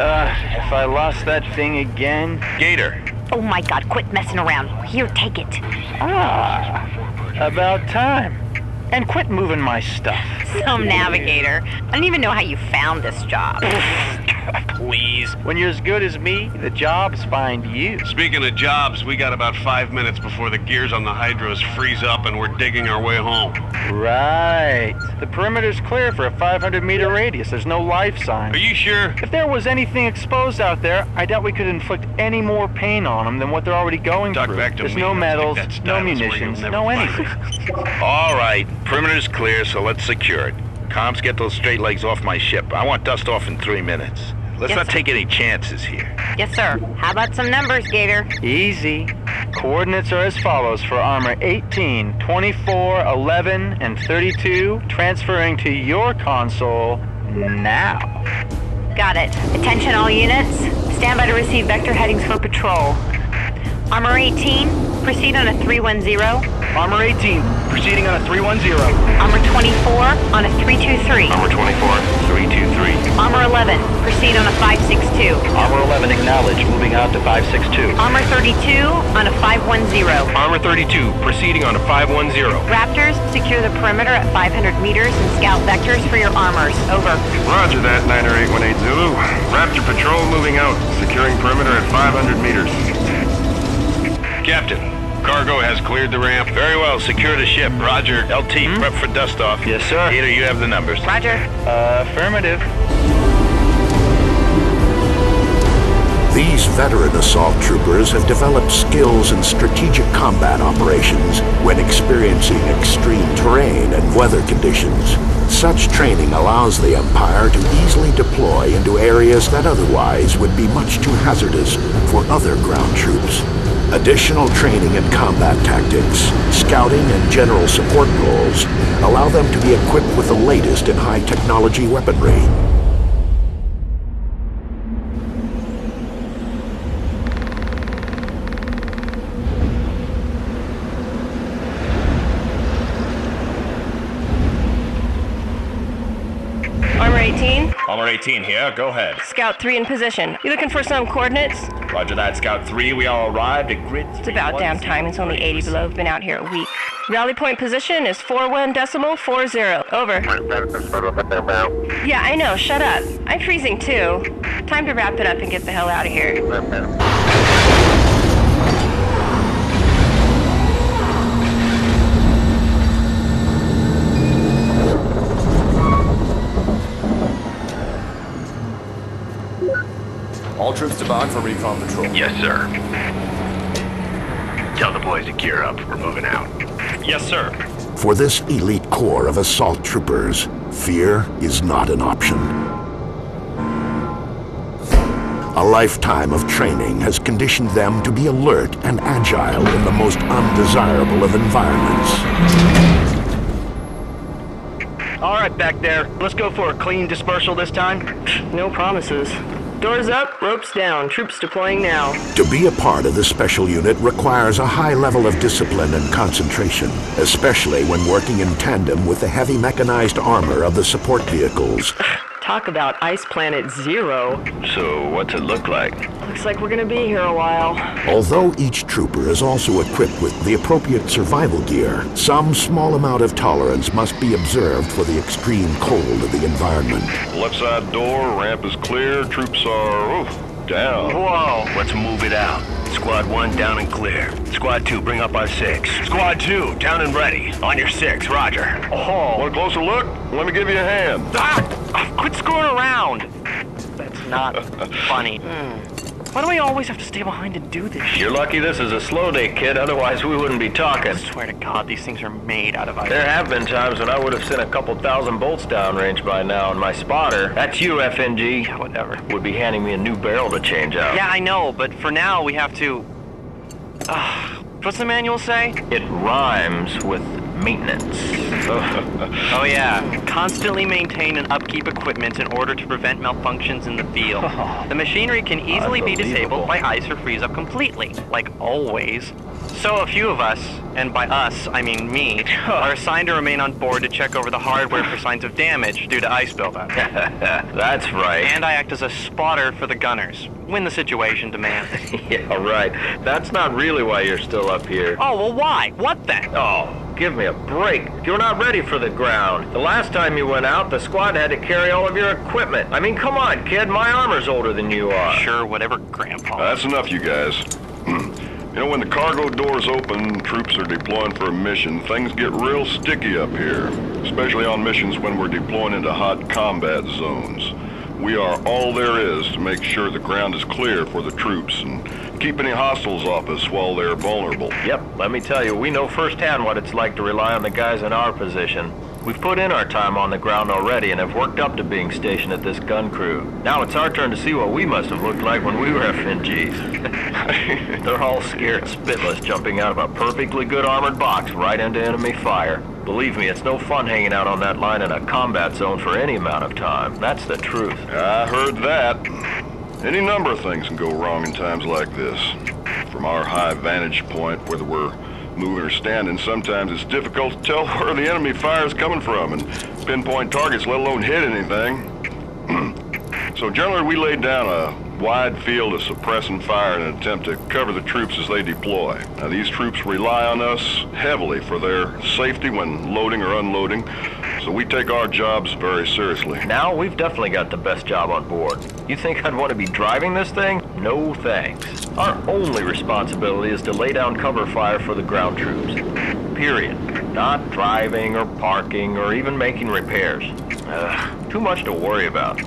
If I lost that thing again... Gator. Oh my God, quit messing around. Here, take it. Ah, about time. And quit moving my stuff. Some navigator. I don't even know how you found this job. Please. When you're as good as me, the jobs find you. Speaking of jobs, we got about 5 minutes before the gears on the hydros freeze up and we're digging our way home. Right. The perimeter's clear for a 500-meter radius. There's no life sign. Are you sure? If there was anything exposed out there, I doubt we could inflict any more pain on them than what they're already going through. There's no metals, no munitions, no anything. All right. Perimeter's clear, so let's secure it. Comms, get those straight legs off my ship. I want dust off in 3 minutes. Let's not take any chances here. Yes, sir. How about some numbers, Gator? Easy. Coordinates are as follows for armor 18, 24, 11, and 32, transferring to your console now. Got it. Attention all units. Stand by to receive vector headings for patrol. Armor 18, proceed on a 310. Armor 18, proceeding on a 310. Armor 24, on a 323. Armor 24, 323. Armor 11, proceed on a 562. Armor 11, acknowledge, moving out to 562. Armor 32, on a 510. Armor 32, proceeding on a 510. Raptors, secure the perimeter at 500 meters and scout vectors for your armors. Over. Roger that, 90818 Zulu. Raptor patrol moving out, securing perimeter at 500 meters. Captain, cargo has cleared the ramp. Very well, secure the ship. Roger. LT, prep for dust off. Yes, sir. Gator, you have the numbers. Roger. Affirmative. These veteran assault troopers have developed skills in strategic combat operations when experiencing extreme terrain and weather conditions. Such training allows the Empire to easily deploy into areas that otherwise would be much too hazardous for other ground troops. Additional training in combat tactics, scouting, and general support roles allow them to be equipped with the latest in high-technology weaponry. Armor 18. Armor 18 here, go ahead. Scout 3 in position. You looking for some coordinates? Roger that, Scout 3. We all arrived at grid 3. It's about damn time. It's only 80 below. Been out here a week. Rally point position is 41.40. Over. Yeah, I know. Shut up. I'm freezing too. Time to wrap it up and get the hell out of here. All troops to bog for recon patrol. Yes, sir. Tell the boys to gear up. We're moving out. Yes, sir. For this elite corps of assault troopers, fear is not an option. A lifetime of training has conditioned them to be alert and agile in the most undesirable of environments. All right, back there. Let's go for a clean dispersal this time. No promises. Doors up, ropes down. Troops deploying now. To be a part of the special unit requires a high level of discipline and concentration, especially when working in tandem with the heavy mechanized armor of the support vehicles. Talk about Ice Planet Zero. So, what's it look like? Looks like we're gonna be here a while. Although each trooper is also equipped with the appropriate survival gear, some small amount of tolerance must be observed for the extreme cold of the environment. Left side door, ramp is clear, troops are, down. Whoa! Let's move it out. Squad 1 down and clear. Squad 2, bring up our 6. Squad 2, down and ready. On your 6, roger. Oh, want a closer look? Let me give you a hand. Quit screwing around. That's not funny. Why do we always have to stay behind and do this? You're lucky this is a slow day, kid. Otherwise, we wouldn't be talking. I swear to God, these things are made out of ice. There have been times when I would have sent a couple thousand bolts downrange by now, and my spotter, that's you, FNG, Whatever. would be handing me a new barrel to change out. Yeah, I know, but for now we have to... what's the manual say? It rhymes with maintenance. Oh yeah, constantly maintain and upkeep equipment in order to prevent malfunctions in the field. The machinery can easily be disabled by ice or freeze up completely, like always. So a few of us, and by us, I mean me, are assigned to remain on board to check over the hardware for signs of damage due to ice buildup. That's right. And I act as a spotter for the gunners, when the situation demands. Yeah, right. That's not really why you're still up here. Oh, well why? What then? Oh, give me a break. You're not ready for the ground. The last time you went out, the squad had to carry all of your equipment. I mean, come on, kid. My armor's older than you are. Sure, whatever, Grandpa. That's enough, you guys. You know, when the cargo doors open, troops are deploying for a mission, things get real sticky up here, especially on missions when we're deploying into hot combat zones. We are all there is to make sure the ground is clear for the troops and keep any hostiles off us while they're vulnerable. Yep, let me tell you, we know firsthand what it's like to rely on the guys in our position. We've put in our time on the ground already and have worked up to being stationed at this gun crew. Now it's our turn to see what we must have looked like when we were FNGs. They're all scared spitless, jumping out of a perfectly good armored box right into enemy fire. Believe me, it's no fun hanging out on that line in a combat zone for any amount of time. That's the truth. I heard that. Any number of things can go wrong in times like this. From our high vantage point, whether we're moving or standing, sometimes it's difficult to tell where the enemy fire is coming from and pinpoint targets, let alone hit anything. So generally we lay down a wide field of suppressing fire in an attempt to cover the troops as they deploy. Now these troops rely on us heavily for their safety when loading or unloading, so we take our jobs very seriously. Now we've definitely got the best job on board. You think I'd want to be driving this thing? No thanks. Our only responsibility is to lay down cover fire for the ground troops. Period. Not driving or parking or even making repairs. Too much to worry about.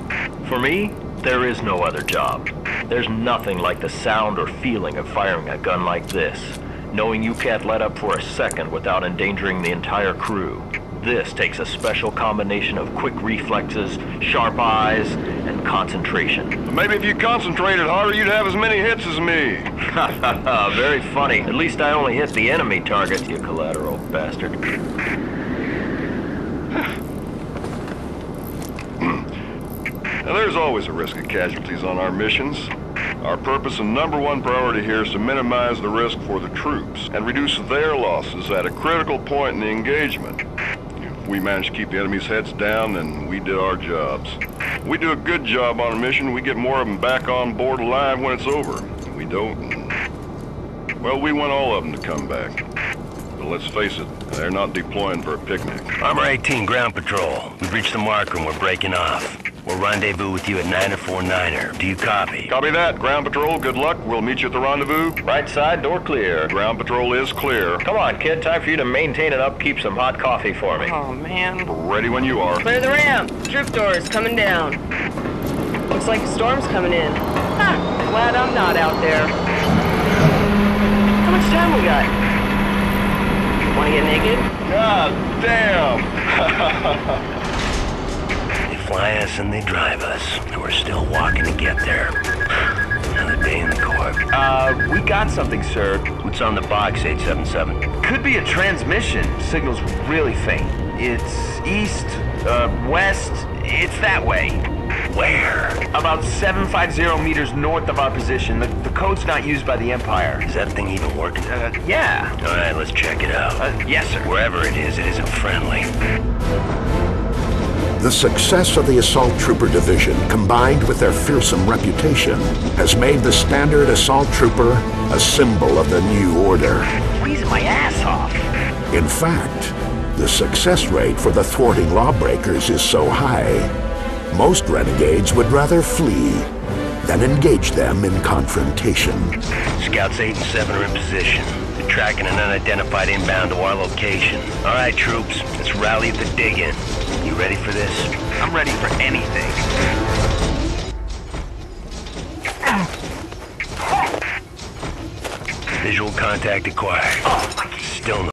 For me, there is no other job. There's nothing like the sound or feeling of firing a gun like this, knowing you can't let up for a second without endangering the entire crew. This takes a special combination of quick reflexes, sharp eyes, and concentration. Maybe if you concentrated harder, you'd have as many hits as me. Very funny. At least I only hit the enemy target, you collateral bastard. Now, there's always a risk of casualties on our missions. Our purpose and number one priority here is to minimize the risk for the troops and reduce their losses at a critical point in the engagement. If we manage to keep the enemy's heads down, then we did our jobs. If we do a good job on a mission, we get more of them back on board alive when it's over. If we don't, well, we want all of them to come back. But let's face it, they're not deploying for a picnic. Armor 18, ground patrol. We've reached the marker and we're breaking off. We'll rendezvous with you at 949er. Do you copy? Copy that. Ground patrol, good luck. We'll meet you at the rendezvous. Right side, door clear. Ground patrol is clear. Come on, kid. Time for you to maintain and upkeep some hot coffee for me. Oh, man. Ready when you are. Clear the ramp. Troop doors coming down. Looks like a storm's coming in. Ha! Glad I'm not out there. How much time we got? Want to get naked? God damn! Fly us and they drive us, and we're still walking to get there. Another day in the Corps. We got something, sir. What's on the box, 877? Could be a transmission. Signal's really faint. It's east, west. It's that way. Where? About 750 meters north of our position. The code's not used by the Empire. Is that thing even working? Yeah. All right, let's check it out. Yes, sir. Wherever it isn't friendly. The success of the Assault Trooper Division, combined with their fearsome reputation, has made the standard Assault Trooper a symbol of the new order. Squeezing my ass off. In fact, the success rate for the thwarting lawbreakers is so high, most renegades would rather flee than engage them in confrontation. Scouts 8 and 7 are in position. They're tracking an unidentified inbound to our location. All right, troops, let's rally at the dig-in. You ready for this? I'm ready for anything. Visual contact acquired. Still no